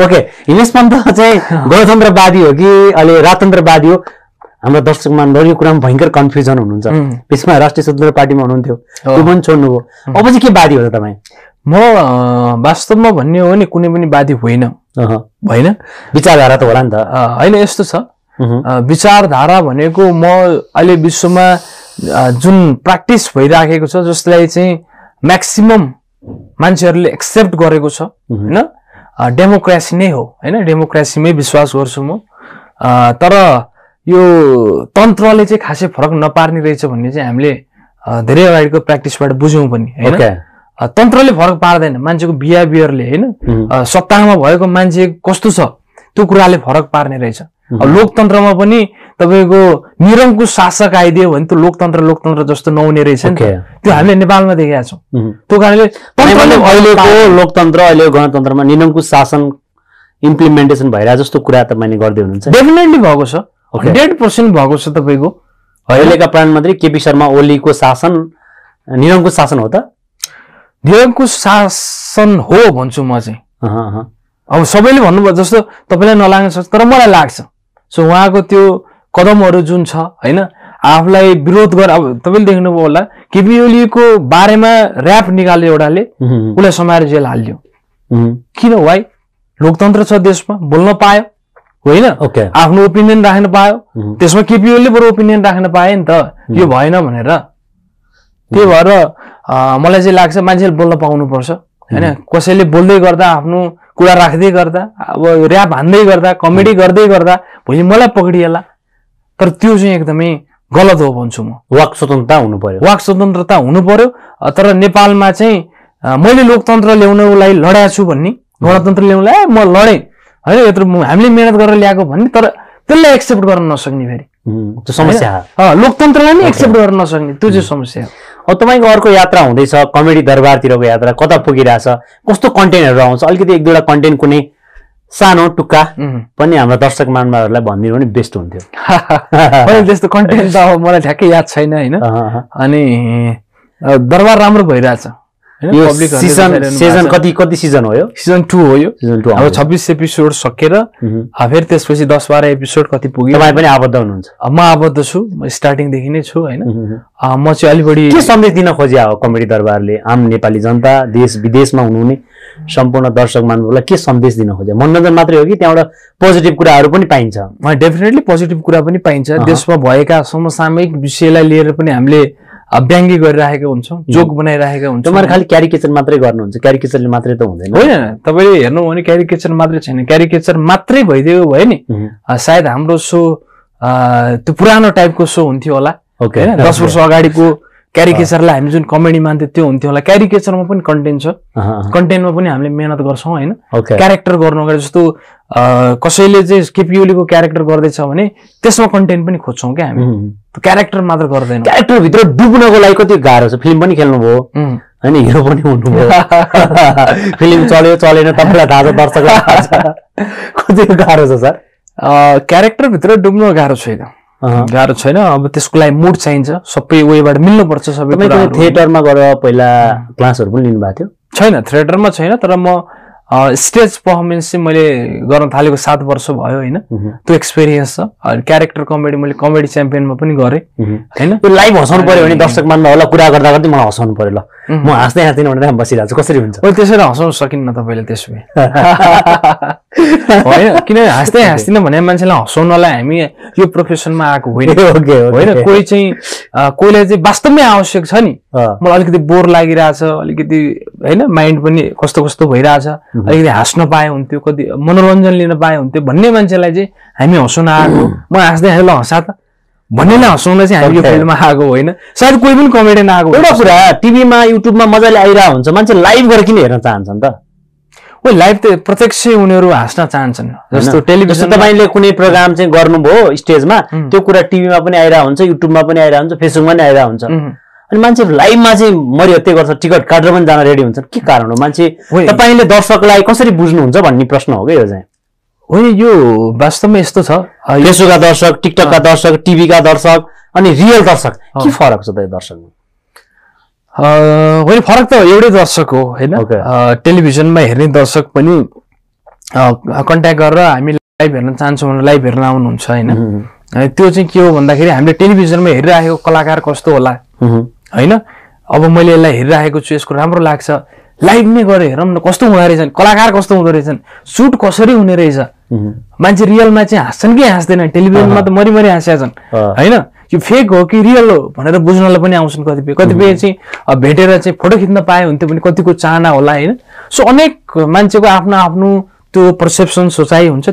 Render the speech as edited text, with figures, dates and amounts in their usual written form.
okay Himesh Pant चाहिँ गणतन्त्रवादी हो कि अहिले राजतन्त्रवादी हो हाम्रो दर्शक मानव यो कुरामा भयंकर कन्फ्युजन हुनुहुन्छ त्यसमा राष्ट्रिय स्वतन्त्र पार्टीमा हुनुहुन्थ्यो त्यो पनि छोड्नुभयो अब चाहिँ के वादी हो त तपाईँ म वास्तवमा भन्ने हो भने कुनै पनि वादी होइन होइन विचारधारा त होला नि त होइन यस्तो छ विचारधारा भनेको म अहिले विश्वमा जुन प्र्याक्टिस भइराखेको छ जसलाई चाहिँ म्याक्सिमम मान्छेहरूले एक्सेप्ट गरेको छ होइन डेमोक्रेसी नै हो होइन डेमोक्रेसीमै विश्वास गर्छु म तर यो तन्त्रले चाहिँ खासै फरक नपार्ने रहेछ भन्ने चाहिँ हामीले धेरै अगाडिको प्र्याक्टिसबाट बुझ्यौँ पनि होइन तन्त्रले फरक पार्दैन मान्छेको बिहेभियरले होइन सत्तामा भएको मान्छे कस्तो छ त्यो कुराले फरक पार्ने रहेछ लोकतन्त्रमा पनि तपाईको निरङ्कुश शासक आइदियो भने त लोकतन्त्र जस्तो नहुने रहेछ नि त्यो हामीले नेपालमा देखेका छौँ त्यो कारणले अहिलेको लोकतन्त्र अहिलेको गणतन्त्रमा निरङ्कुश शासन इम्प्लिमेन्टेसन भइरहेको जस्तो कुरा तपाईँले गर्दै हुनुहुन्छ डेफिनेटली भएको छ 100% भएको छ तपाईको अहिलेका प्रधानमन्त्री केपी शर्मा ओलीको शासन निरङ्कुश शासन हो त निरङ्कुश शासन हो भन्छु म चाहिँ अब सबैले भन्नुभयो जस्तो तपाईँलाई नलाग्न सक्छ तर मलाई लाग्छ सो उहाँको त्यो कदमहरू जुन छ होइन आफूलाई विरोध गर अब तपाईँले देख्नुभयो होला केपी ओलीको बारेमा र्याप निकाल्यो एउटाले उसलाई समाएर जेल हाल्यो किन वाइ लोकतन्त्र छ देशमा बोल्न पायो होइन आफ्नो ओपिनियन राख्न पायो त्यसमा केपी ओलीले बरु ओपिनियन राख्न पाए नि त यो भएन भनेर त्यही भएर मलाई चाहिँ लाग्छ मान्छेले बोल्न पाउनुपर्छ होइन कसैले बोल्दै गर्दा आफ्नो कुरा राख्दै गर्दा अब र्याप हान्दै गर्दा कमेडी गर्दै गर्दा भोलि मलाई पक्रिएला तर त्यो चाहिँ एकदमै गलत हो भन्छु म वाक स्वतन्त्रता हुनु पर्यो वाक स्वतन्त्रता हुनु पर्यो तर नेपालमा चाहिँ मैले लोकतन्त्र ल्याउनलाई लडाएको छु भन्ने गणतन्त्र ल्याउनलाई म लडेँ होइन यत्रो हामीले मेहनत गरेर ल्याएको भन्ने तर त्यसलाई एक्सेप्ट गर्न नसक्ने फेरि त्यो समस्या लोकतन्त्रलाई नै एक्सेप्ट गर्न नसक्ने त्यो चाहिँ समस्या हो अब तपाईँको अर्को यात्रा हुँदैछ कमेडी दरबारतिरको यात्रा कता पुगिरहेछ कस्तो कन्टेन्टहरू आउँछ अलिकति एक दुईवटा कन्टेन्ट कुनै सानो टुक्का पनि हाम्रो दर्शक महानुभावहरूलाई भनिदिनु भने बेस्ट हुन्थ्यो मैले त्यस्तो कन्टेन्ट त अब मलाई ठ्याक्कै याद छैन होइन अनि दरबार राम्रो भइरहेछ सीजन कति सीजन हो यो सीजन 2 हो यो अब 26 एपिसोड सकेर फेरि त्यसपछि 10-12 एपिसोड कति पुग्यो तपाईँ पनि आबद्ध हुनुहुन्छ म आबद्ध छु म स्टार्टिङदेखि नै छु होइन म चाहिँ अलि बढी के सन्देश दिन खोज्या हो कमेडी दरबारले आम नेपाली जनता देश विदेशमा हुनुहुने सम्पूर्ण दर्शक महानुभावलाई के सन्देश दिन खोज्या मनोरञ्जन मात्रै हो कि त्यहाँबाट पोजिटिभ कुराहरू पनि पाइन्छ डेफिनेटली पोजिटिभ कुरा पनि पाइन्छ देशमा भएका समसामयिक विषयलाई लिएर पनि हामीले व्यङ्ग्य गरिरहेका हुन्छौँ जोक बनाइरहेका हुन्छौँ तपाईँहरू खालि क्यारिकेचर मात्रै गर्नुहुन्छ क्यारिकेचरले मात्रै त हुँदैन होइन तपाईँले हेर्नु भने क्यारिकेचर मात्रै छैन क्यारिकेचर मात्रै भइदियो भयो नि सायद हाम्रो सो त्यो पुरानो टाइपको सो हुन्थ्यो होला होइन 10 वर्ष अगाडिको क्यारिकेचरलाई हामी जुन कमेडी मान्थ्यो त्यो हुन्थ्यो होला क्यारिकेचरमा पनि कन्टेन्ट छ कन्टेन्टमा पनि हामीले मेहनत गर्छौँ होइन क्यारेक्टर गर्नु अगाडि जस्तो कसैले चाहिँ केपी ओलीको क्यारेक्टर गर्दैछ भने त्यसमा कन्टेन्ट पनि खोज्छौँ क्या हामी क्यारेक्टर मात्र गर्दैन क्यारेक्टरभित्र डुब्नको लागि कति गाह्रो छ फिल्म पनि खेल्नुभयो होइन हिरो पनि हुनुभयो फिल्म चल्यो चलेन तपाईँलाई थाहा छ दर्शकलाई थाहा छ कति गाह्रो छ सर क्यारेक्टरभित्र डुब्नु गाह्रो छैन अब त्यसको लागि मुड चाहिन्छ सबै वेबाट मिल्नुपर्छ सबै थिएटरमा गएर पहिला क्लासहरू पनि लिनुभएको थियो छैन थिएटरमा छैन तर म स्टेज पर्फर्मेन्स चाहिँ मैले गर्न थालेको 7 वर्ष भयो होइन त्यो एक्सपिरियन्स छ क्यारेक्टर कमेडी मैले कमेडी च्याम्पियनमा पनि गरेँ होइन त्यो लाइभ हँसाउनु पर्यो भने दर्शक मान्दा कुरा गर्दा गर्दै मलाई हँसाउनु पर्यो ल म हाँस्दै हाँस्दैन भनेर बसिरहेको छु कसरी हुन्छ मैले त्यसरी हँसाउन सकिन्न तपाईँले त्यसो होइन किन हाँस्दै हाँस्दिन भने मान्छेलाई हँसाउनलाई हामी यो प्रोफेसनमा आएको होइन कोही चाहिँ कोहीलाई चाहिँ वास्तवमै आवश्यक छ नि मलाई अलिकति बोर लागिरहेछ अलिकति होइन माइन्ड पनि कस्तो कस्तो भइरहेछ अलिकति हाँस्न पाए हुन्थ्यो कति मनोरञ्जन लिन पाए हुन्थ्यो भन्ने मान्छेलाई चाहिँ हामी हँसाउन आएको म हाँस्दै हाँस्दै ल हँसा त भन्नेले हँसाउन चाहिँ हामी यो फिल्डमा आएको होइन सायद कोही पनि कमेडियन आएको एउटा कुरा टिभीमा युट्युबमा मजाले आइरहेको हुन्छ मान्छे लाइभ गरेर किन हेर्न चाहन्छन् त ओ लाइभ त प्रत्यक्ष उनीहरू हाँस्न चाहन्छन् जस्तो टेलिभिजन तपाईँले कुनै प्रोग्राम चाहिँ गर्नुभयो स्टेजमा त्यो कुरा टिभीमा पनि आइरहेको हुन्छ युट्युबमा पनि आइरहेको हुन्छ फेसबुकमा पनि आइरहेको हुन्छ अनि मान्छे लाइभमा चाहिँ मरिहत्ते गर्छ टिकट काटेर पनि जान रेडी हुन्छ के कारण हो मान्छे तपाईँले दर्शकलाई कसरी बुझ्नुहुन्छ भन्ने प्रश्न हो क्या यो चाहिँ होइन यो वास्तवमा यस्तो छ फेसबुकका दर्शक टिकटकका दर्शक टिभीका दर्शक अनि रियल दर्शक के फरक छ त दर्शकमा होइन फरक त एउटै दर्शक हो होइन टेलिभिजनमा हेर्ने दर्शक पनि कन्ट्याक्ट गरेर हामी लाइभ हेर्न चाहन्छौँ भनेर लाइभ हेर्न आउनुहुन्छ होइन त्यो चाहिँ के हो भन्दाखेरि हामीले टेलिभिजनमा हेरिराखेको कलाकार कस्तो होला होइन अब मैले यसलाई हेरिराखेको छु यसको राम्रो लाग्छ लाइभ नै गरेर हेरौँ न कस्तो हुँदो रहेछन् कलाकार कस्तो हुँदो रहेछन् सुट कसरी हुने रहेछ मान्छे रियलमा चाहिँ हाँस्छन् कि हाँस्दैन टेलिभिजनमा त मरिमरि हाँसेका छन् होइन यो फेक हो कि रियल हो भनेर बुझ्नलाई पनि आउँछन् कतिपय चाहिँ भेटेर चाहिँ फोटो खिच्न पाए हुन्थ्यो भने कतिको चाहना होला होइन सो अनेक मान्छेको आफ्नो आफ्नो त्यो पर्सेप्सन सोचाइ हुन्छ